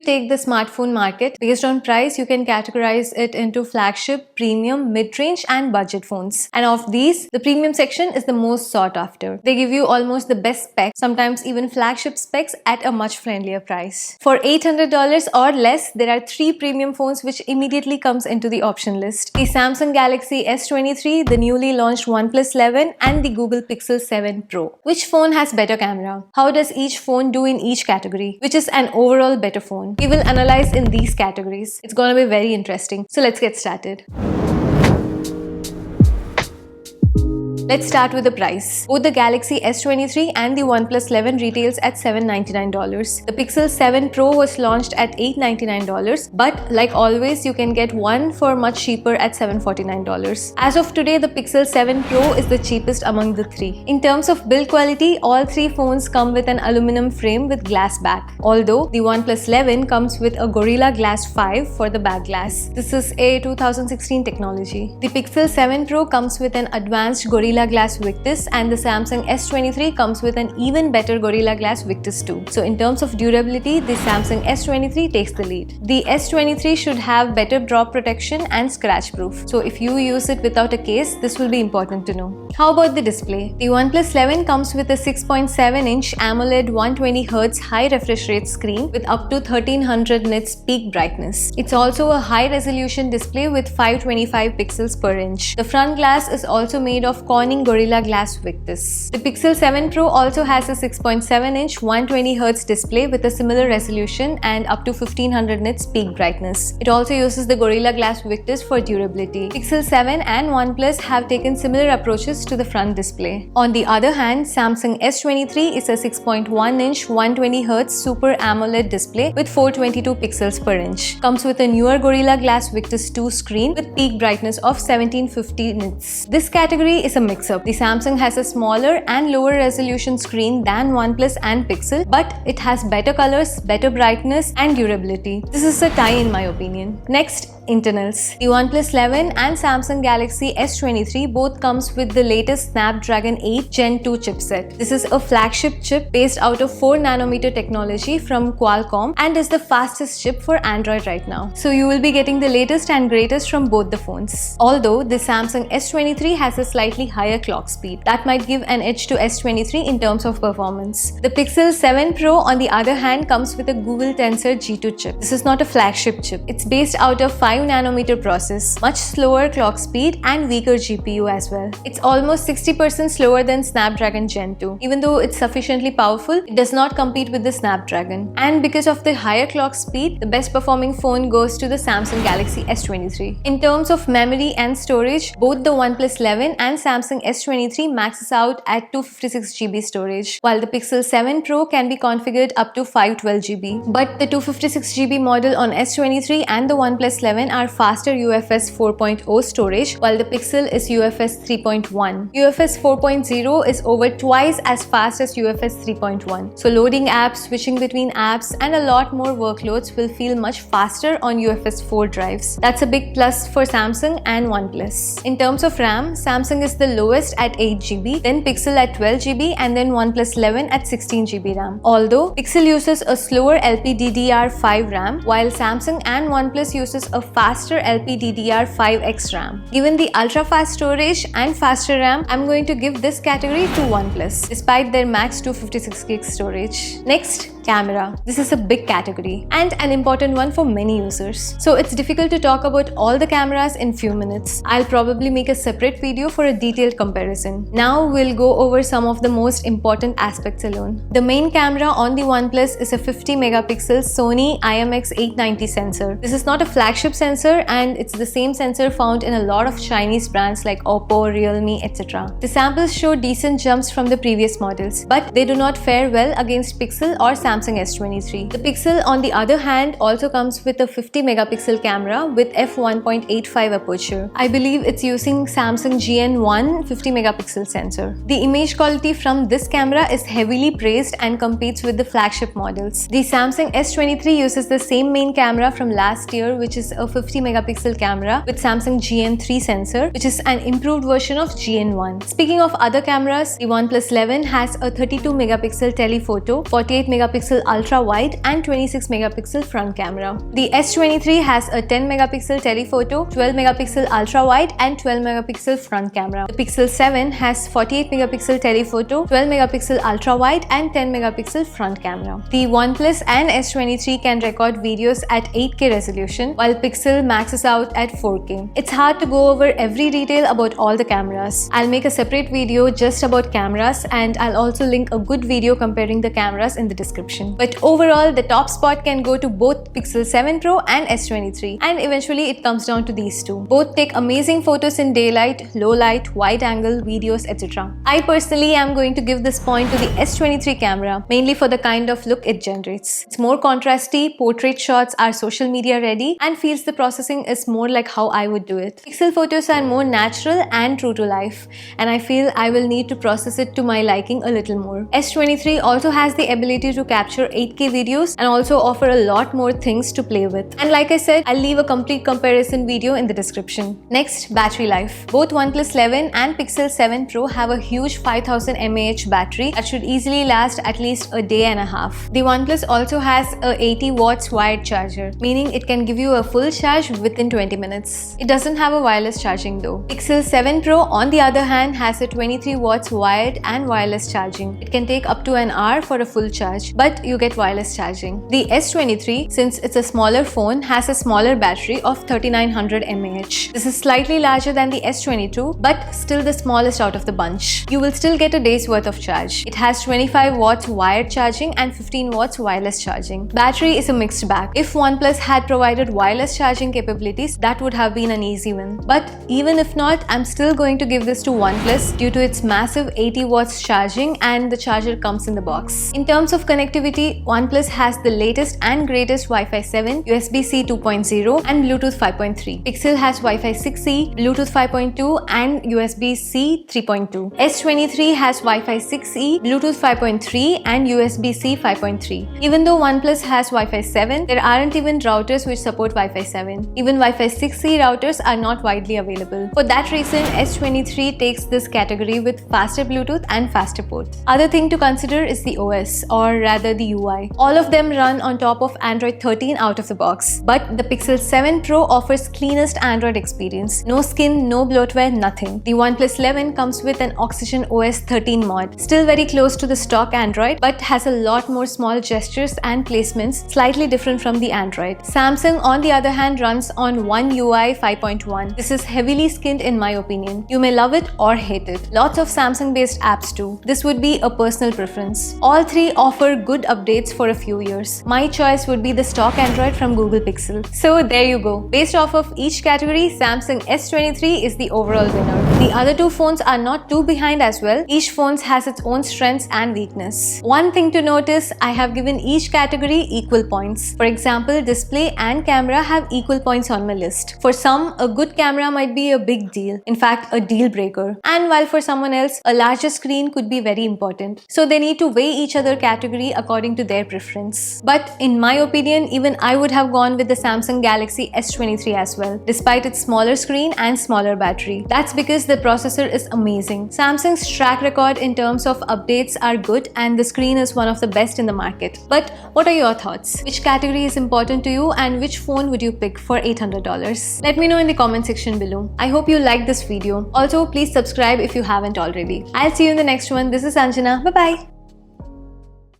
Take the smartphone market. Based on price, you can categorize it into flagship, premium, mid-range and budget phones. And of these, the premium section is the most sought after. They give you almost the best specs, sometimes even flagship specs at a much friendlier price. For $800 or less, there are 3 premium phones which immediately comes into the option list. The Samsung Galaxy S23, the newly launched OnePlus 11 and the Google Pixel 7 Pro. Which phone has better camera? How does each phone do in each category? Which is an overall better phone? We will analyze in these categories. It's gonna be very interesting. So let's get started. Let's start with the price. Both the Galaxy S23 and the OnePlus 11 retails at $799. The Pixel 7 Pro was launched at $899, but like always, you can get one for much cheaper at $749. As of today, the Pixel 7 Pro is the cheapest among the 3. In terms of build quality, all 3 phones come with an aluminum frame with glass back. Although the OnePlus 11 comes with a Gorilla Glass 5 for the back glass. This is a 2016 technology. The Pixel 7 Pro comes with an advanced Gorilla Glass Victus and the Samsung S23 comes with an even better Gorilla Glass Victus 2. So in terms of durability, the Samsung S23 takes the lead. The S23 should have better drop protection and scratch proof. So if you use it without a case, this will be important to know. How about the display? The OnePlus 11 comes with a 6.7-inch AMOLED 120Hz high refresh rate screen with up to 1300 nits peak brightness. It's also a high resolution display with 525 pixels per inch. The front glass is also made of Corning Gorilla Glass Victus. The Pixel 7 Pro also has a 6.7-inch 120Hz display with a similar resolution and up to 1500 nits peak brightness. It also uses the Gorilla Glass Victus for durability. Pixel 7 and OnePlus have taken similar approaches to the front display. On the other hand, Samsung S23 is a 6.1-inch 120Hz Super AMOLED display with 422 pixels per inch. Comes with a newer Gorilla Glass Victus 2 screen with peak brightness of 1750 nits. This category is a mix-up. The Samsung has a smaller and lower resolution screen than OnePlus and Pixel, but it has better colors, better brightness and durability. This is a tie in my opinion. Next, internals. The OnePlus 11 and Samsung Galaxy S23 both comes with the latest Snapdragon 8 Gen 2 chipset. This is a flagship chip based out of 4nm technology from Qualcomm and is the fastest chip for Android right now. So you will be getting the latest and greatest from both the phones. Although the Samsung S23 has a slightly higher clock speed, that might give an edge to S23 in terms of performance. The Pixel 7 Pro on the other hand comes with a Google Tensor G2 chip. This is not a flagship chip. It's based out of 5nm process, much slower clock speed and weaker GPU as well. It's almost 60% slower than Snapdragon Gen 2. Even though it's sufficiently powerful, it does not compete with the Snapdragon. And because of the higher clock speed, the best performing phone goes to the Samsung Galaxy S23. In terms of memory and storage, both the OnePlus 11 and Samsung S23 maxes out at 256GB storage, while the Pixel 7 Pro can be configured up to 512GB. But the 256GB model on S23 and the OnePlus 11 are faster UFS 4.0 storage, while the Pixel is UFS 3.1. UFS 4.0 is over twice as fast as UFS 3.1. So loading apps, switching between apps, and a lot more workloads will feel much faster on UFS 4 drives. That's a big plus for Samsung and OnePlus. In terms of RAM, Samsung is the lowest at 8GB, then Pixel at 12GB, and then OnePlus 11 at 16GB RAM. Although Pixel uses a slower LPDDR5 RAM, while Samsung and OnePlus uses a faster LPDDR5X RAM. Given the ultra-fast storage and faster RAM, I'm going to give this category to OnePlus, despite their max 256GB storage. Next, camera. This is a big category and an important one for many users. So it's difficult to talk about all the cameras in few minutes. I'll probably make a separate video for a detailed comparison. Now we'll go over some of the most important aspects alone. The main camera on the OnePlus is a 50MP Sony IMX890 sensor. This is not a flagship sensor and it's the same sensor found in a lot of Chinese brands like Oppo, Realme, etc. The samples show decent jumps from the previous models, but they do not fare well against Pixel or Samsung S23. The Pixel, on the other hand, also comes with a 50MP camera with f1.85 aperture. I believe it's using Samsung GN1 50MP sensor. The image quality from this camera is heavily praised and competes with the flagship models. The Samsung S23 uses the same main camera from last year, which is a 50MP camera with Samsung GN3 sensor, which is an improved version of GN1. Speaking of other cameras, the OnePlus 11 has a 32MP telephoto, 48MP megapixel ultra wide and 26 megapixel front camera. The S23 has a 10 megapixel telephoto, 12 megapixel ultra wide and 12 megapixel front camera. The Pixel 7 has 48 megapixel telephoto, 12 megapixel ultra wide and 10 megapixel front camera. The OnePlus and S23 can record videos at 8K resolution, while Pixel maxes out at 4K. It's hard to go over every detail about all the cameras. I'll make a separate video just about cameras, and I'll also link a good video comparing the cameras in the description. But overall, the top spot can go to both Pixel 7 Pro and S23, and eventually it comes down to these two. Both take amazing photos in daylight, low light, wide angle, videos, etc. I personally am going to give this point to the S23 camera, mainly for the kind of look it generates. It's more contrasty, portrait shots are social media ready, and feels the processing is more like how I would do it. Pixel photos are more natural and true to life, and I feel I will need to process it to my liking a little more. S23 also has the ability to capture 8K videos and also offer a lot more things to play with. And like I said, I'll leave a complete comparison video in the description. Next, battery life. Both OnePlus 11 and Pixel 7 Pro have a huge 5000 mAh battery that should easily last at least a day and a half. The OnePlus also has a 80 watts wired charger, meaning it can give you a full charge within 20 minutes. It doesn't have a wireless charging though. Pixel 7 Pro on the other hand has a 23 watts wired and wireless charging. It can take up to an hour for a full charge, but you get wireless charging. The S23, since it's a smaller phone, has a smaller battery of 3900 mAh. This is slightly larger than the S22, but still the smallest out of the bunch. You will still get a day's worth of charge. It has 25 watts wired charging and 15 watts wireless charging. Battery is a mixed bag. If OnePlus had provided wireless charging capabilities, that would have been an easy win. But even if not, I'm still going to give this to OnePlus due to its massive 80 watts charging, and the charger comes in the box. In terms of connectivity, OnePlus has the latest and greatest Wi-Fi 7, USB-C 2.0 and Bluetooth 5.3. Pixel has Wi-Fi 6E, Bluetooth 5.2 and USB-C 3.2. S23 has Wi-Fi 6E, Bluetooth 5.3 and USB-C 5.3. Even though OnePlus has Wi-Fi 7, there aren't even routers which support Wi-Fi 7. Even Wi-Fi 6E routers are not widely available. For that reason, S23 takes this category with faster Bluetooth and faster ports. Other thing to consider is the OS, or rather the UI. All of them run on top of Android 13 out of the box, but the Pixel 7 Pro offers cleanest Android experience. No skin, no bloatware, nothing. The OnePlus 11 comes with an Oxygen OS 13 mod, still very close to the stock Android, but has a lot more small gestures and placements, slightly different from the Android. Samsung on the other hand runs on One UI 5.1. This is heavily skinned in my opinion. You may love it or hate it. Lots of Samsung based apps too. This would be a personal preference. All three offer good updates for a few years. My choice would be the stock Android from Google Pixel. So there you go. Based off of each category, Samsung S23 is the overall winner. The other two phones are not too behind as well. Each phone has its own strengths and weakness. One thing to notice, I have given each category equal points. For example, display and camera have equal points on my list. For some, a good camera might be a big deal. In fact, a deal breaker. And while for someone else, a larger screen could be very important. So they need to weigh each other category according to their preference. But in my opinion, even I would have gone with the Samsung Galaxy S23 as well, despite its smaller screen and smaller battery. That's because the processor is amazing. Samsung's track record in terms of updates are good, and the screen is one of the best in the market. But what are your thoughts? Which category is important to you, and which phone would you pick for $800? Let me know in the comment section below. I hope you liked this video. Also, please subscribe if you haven't already. I'll see you in the next one. This is Anjana. Bye bye.